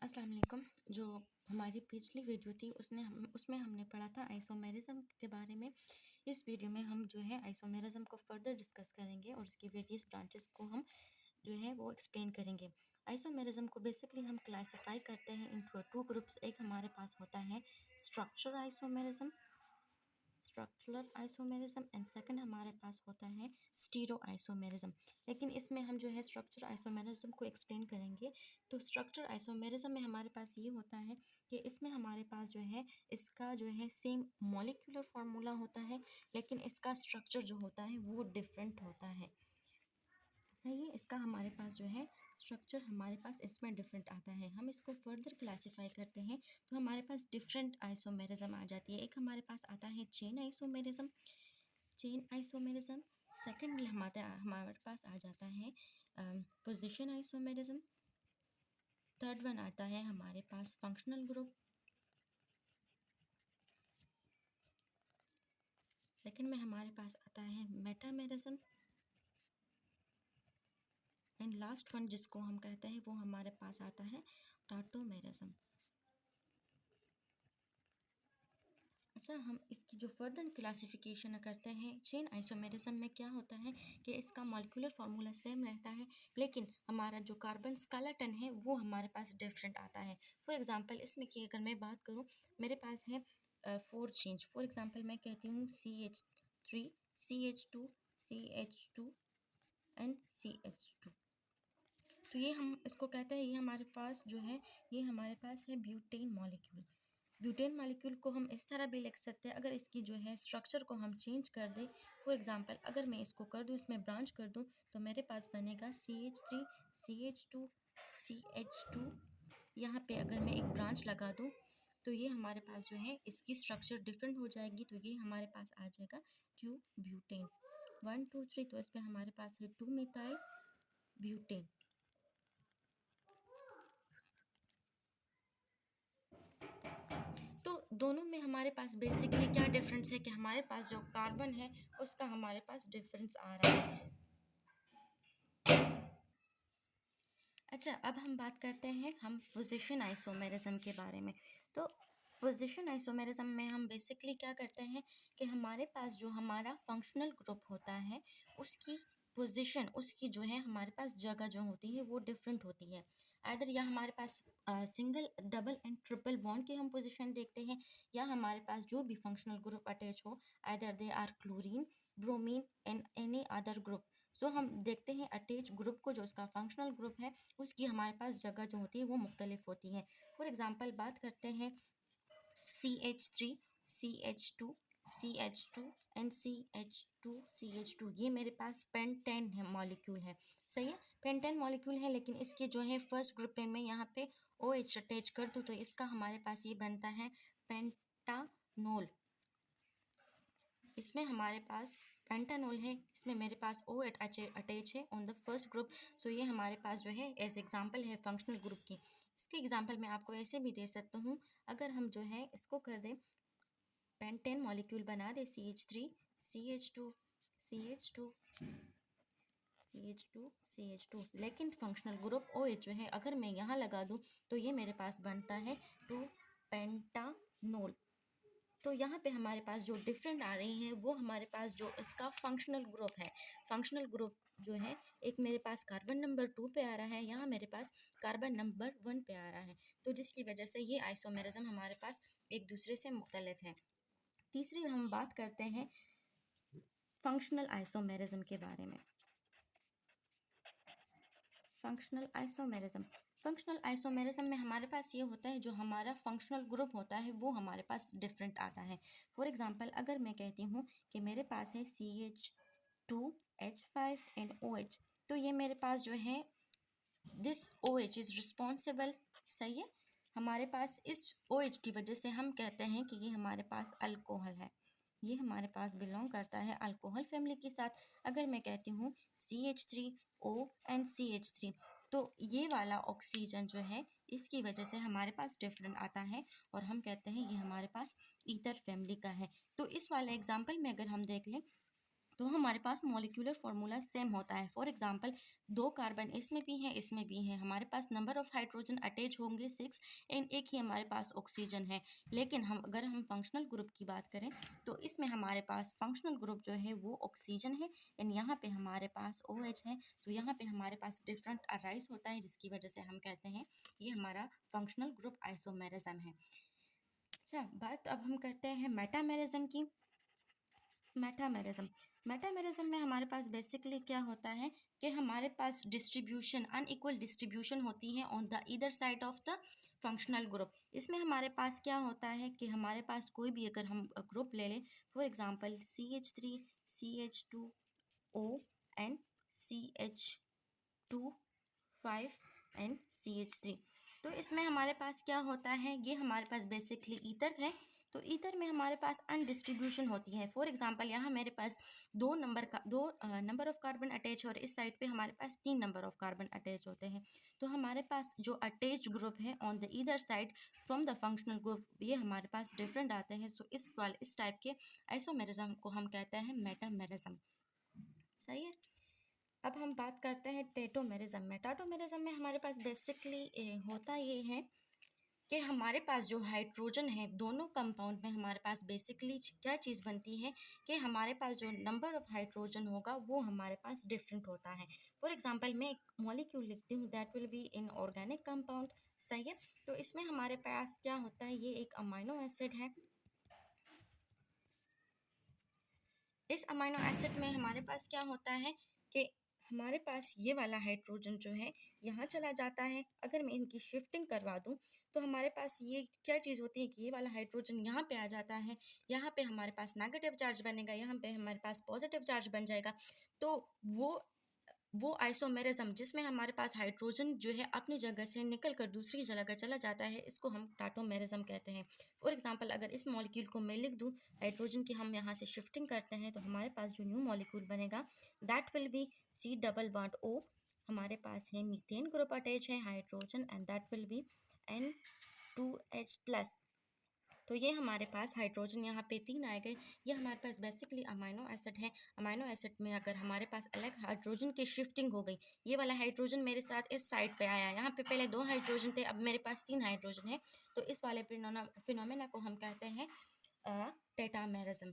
अस्सलाम वालेकुम। जो हमारी पिछली वीडियो थी उसमें हमने पढ़ा था आइसोमेरिज्म के बारे में। इस वीडियो में हम जो है आइसोमेरिज्म को फर्दर डिस्कस करेंगे और इसकी वेरियस ब्रांचेस को हम जो है वो एक्सप्लेन करेंगे। आइसोमेरिज्म को बेसिकली हम क्लासीफाई करते हैं इनटू टू ग्रुप्स। एक हमारे पास होता है स्ट्रक्चरल आइसोमेरिज्म एंड सेकंड हमारे पास होता है स्टीरो आइसोमेरिज्म। लेकिन इसमें हम जो है स्ट्रक्चर आइसोमेरिज्म को एक्सप्लेन करेंगे। तो स्ट्रक्चर आइसोमेरिज्म में हमारे पास ये होता है कि इसमें हमारे पास जो है इसका जो है सेम मॉलिक्यूलर फार्मूला होता है, लेकिन इसका स्ट्रक्चर जो होता है वो डिफरेंट होता है। सही है, इसका हमारे पास जो है स्ट्रक्चर हमारे पास इसमें डिफरेंट आता है। हम इसको फर्दर क्लासीफाई करते हैं तो हमारे पास डिफरेंट आइसोमेरिज्म आ जाती है। एक हमारे पास आता है चेन आइसोमेरिज्म। सेकंड हमारे पास आ जाता है पोजीशन आइसोमेरिज्म। थर्ड वन आता है हमारे पास फंक्शनल ग्रुप। सेकंड में हमारे पास आता है मेटामेरिज्म। एंड लास्ट वन जिसको हम कहते हैं वो हमारे पास आता है टॉटोमेरिज्म। अच्छा, हम इसकी जो फर्दर क्लासिफिकेशन करते हैं चेन आइसोमेरिज्म में क्या होता है कि इसका मॉलिक्यूलर फार्मूला सेम रहता है, लेकिन हमारा जो कार्बन स्केलेटन है वो हमारे पास डिफरेंट आता है। फॉर एग्जांपल इसमें की अगर मैं बात करूँ, मेरे पास है 4 चेंज। फॉर एग्जांपल मैं कहती हूँ CH3 CH2 CH2 and CH2। तो ये हम इसको कहते हैं, ये हमारे पास जो है ये हमारे पास है ब्यूटेन मॉलिक्यूल। ब्यूटेन मॉलिक्यूल को हम इस तरह भी लिख सकते हैं, अगर इसकी जो है स्ट्रक्चर को हम चेंज कर दें। फॉर एग्जांपल अगर मैं इसको कर दूँ, इसमें ब्रांच कर दूँ, तो मेरे पास बनेगा CH3 CH2 CH2। यहाँ पे अगर मैं एक ब्रांच लगा दूँ तो ये हमारे पास जो है इसकी स्ट्रक्चर डिफरेंट हो जाएगी। तो ये हमारे पास आ जाएगा 2 ब्यूटेन 1 2 3। तो इस पर हमारे पास है 2 मिथाइल ब्यूटेन। तो दोनों में हमारे पास बेसिकली क्या डिफरेंस है कि हमारे पास जो कार्बन है उसका हमारे पास डिफरेंस आ रहा है। अच्छा, अब हम बात करते हैं हम पोजीशन आइसोमेरिज्म के बारे में। तो पोजीशन आइसोमेरिज्म में हम बेसिकली क्या करते हैं कि हमारे पास जो हमारा फंक्शनल ग्रुप होता है उसकी पोजीशन, उसकी जो है हमारे पास जगह जो होती है वो डिफरेंट होती है। आइदर या हमारे पास single double and triple bond की हम पोजीशन देखते हैं, या हमारे पास जो भी फंक्शनल ग्रुप अटैच हो, either they are chlorine bromine and any other group. So हम देखते हैं अटैच ग्रुप को, जो उसका फंक्शनल ग्रुप है उसकी हमारे पास जगह जो होती है वो मुख्तलिफ होती है। फॉर एग्जांपल बात करते हैं CH3 CH2 CH2 and CH2 ये मेरे पास पेंटेन है मॉलिक्यूल है। सही है, पेंटेन मॉलिक्यूल है, लेकिन इसके जो है फर्स्ट ग्रुप में मैं यहाँ पे OH अटैच कर दूँ तो इसका हमारे पास ये बनता है पेंटानोल। इसमें हमारे पास पेंटानोल है, इसमें मेरे पास O अटैच है ऑन द फर्स्ट ग्रुप। सो ये हमारे पास जो है एज एग्जांपल है फंक्शनल ग्रुप की। इसके एग्जांपल मैं आपको ऐसे भी दे सकता हूँ, अगर हम जो है इसको कर दें पेंटेन मॉलिक्यूल बना दे CH3 CH2 CH2 CH2 CH2, लेकिन फंक्शनल ग्रुप OH जो है अगर मैं यहाँ लगा दूँ तो ये मेरे पास बनता है 2 पेंटानोल। तो यहाँ पे हमारे पास जो डिफरेंट आ रही हैं वो हमारे पास जो इसका फंक्शनल ग्रुप है, फंक्शनल ग्रुप जो है एक मेरे पास कार्बन नंबर 2 पे आ रहा है, यहाँ मेरे पास कार्बन नंबर 1 पे आ रहा है। तो जिसकी वजह से ये आइसोमेरिज्म हमारे पास एक दूसरे से मुख्तलिफ है। तीसरी हम बात करते हैं फंक्शनल आइसोमेरिज्म के बारे में। फंक्शनल आइसोमेरिज्म में हमारे पास ये होता है जो हमारा फंक्शनल ग्रुप होता है वो हमारे पास डिफरेंट आता है। फॉर एग्जांपल अगर मैं कहती हूँ कि मेरे पास है CH2H5 एंड OH, तो ये मेरे पास जो है दिस OH इज रिस्पॉन्सिबल। सही है, हमारे पास इस OH की वजह से हम कहते हैं कि ये हमारे पास अल्कोहल है, ये हमारे पास बिलोंग करता है अल्कोहल फैमिली के साथ। अगर मैं कहती हूँ CH3O एंड CH3, तो ये वाला ऑक्सीजन जो है इसकी वजह से हमारे पास डिफरेंट आता है और हम कहते हैं ये हमारे पास ईथर फैमिली का है। तो इस वाले एग्जाम्पल में अगर हम देख लें तो हमारे पास मॉलिक्यूलर फार्मूला सेम होता है। फॉर एग्जांपल 2 कार्बन इसमें भी हैं, इसमें भी हैं, हमारे पास नंबर ऑफ हाइड्रोजन अटैच होंगे 6 एंड एक ही हमारे पास ऑक्सीजन है। लेकिन अगर हम फंक्शनल ग्रुप की बात करें तो इसमें हमारे पास फंक्शनल ग्रुप जो है वो ऑक्सीजन है एंड यहाँ पे हमारे पास OH है। तो यहाँ पे हमारे पास डिफरेंट अराइज होता है, जिसकी वजह से हम कहते हैं ये हमारा फंक्शनल ग्रुप आइसोमेरिज्म है। अच्छा, बात अब हम करते हैं मेटामेरिज्म की। मेटामेरिज्म में हमारे पास बेसिकली क्या होता है कि हमारे पास डिस्ट्रीब्यूशन अनइक्वल डिस्ट्रीब्यूशन होती है on the either side of the functional group. इसमें हमारे पास क्या होता है कि हमारे पास कोई भी अगर हम ग्रुप ले लें, for example CH3 CH2O and CH2 5 and CH3, तो इसमें हमारे पास क्या होता है, ये हमारे पास बेसिकली ईथर है। तो ईथर में हमारे पास अनडिस्ट्रीब्यूशन होती है। फॉर एग्जांपल यहाँ मेरे पास दो नंबर ऑफ कार्बन अटैच और इस साइड पे हमारे पास 3 नंबर ऑफ कार्बन अटैच होते हैं। तो हमारे पास जो अटैच ग्रुप है on the either side from the functional group, ये हमारे पास डिफरेंट आते हैं। सो इस टाइप के आइसोमेरिज्म को हम कहते हैं मेटामेरिज्म। सही है। अब हम बात करते हैं टेटोमेरिज्म में। टेटोमेरिज्म में हमारे पास बेसिकली होता ये है कि हमारे पास जो हाइड्रोजन है दोनों कंपाउंड में हमारे पास बेसिकली क्या चीज़ बनती है कि हमारे पास जो नंबर ऑफ हाइड्रोजन होगा वो हमारे पास डिफरेंट होता है। फॉर एग्जांपल मैं एक मॉलिक्यूल लिखती हूँ, that will be in organic compound. सही है। तो इसमें हमारे पास क्या होता है, ये एक अमाइनो एसिड है। इस अमाइनो एसिड में हमारे पास क्या होता है कि हमारे पास ये वाला हाइड्रोजन जो है यहाँ चला जाता है। अगर मैं इनकी शिफ्टिंग करवा दूँ तो हमारे पास ये क्या चीज़ होती है कि ये वाला हाइड्रोजन यहाँ पे आ जाता है। यहाँ पे हमारे पास नेगेटिव चार्ज बनेगा, यहाँ पे हमारे पास पॉजिटिव चार्ज बन जाएगा। तो वो आइसोमेरिज्म जिसमें हमारे पास हाइड्रोजन जो है अपनी जगह से निकल कर दूसरी जगह चला जाता है, इसको हम टाटोमेरिज्म कहते हैं। फॉर एग्जांपल अगर इस मॉलिक्यूल को मैं लिख दूँ, हाइड्रोजन की हम यहाँ से शिफ्टिंग करते हैं तो हमारे पास जो न्यू मॉलिक्यूल बनेगा दैट विल बी C++O। हमारे पास है मीथेन ग्रुप अटैच है hydrogen and that will be N2H+। तो ये हमारे पास हाइड्रोजन यहाँ पे 3 आए गए। ये हमारे पास बेसिकली अमाइनो एसिड है। अमाइनो एसिड में अगर हमारे पास अलग हाइड्रोजन की शिफ्टिंग हो गई, ये वाला हाइड्रोजन मेरे साथ इस साइड पे आया, यहाँ पे पहले 2 हाइड्रोजन थे, अब मेरे पास 3 हाइड्रोजन है। तो इस वाले फिनोमेना को हम कहते हैं टेटामेरिज्म।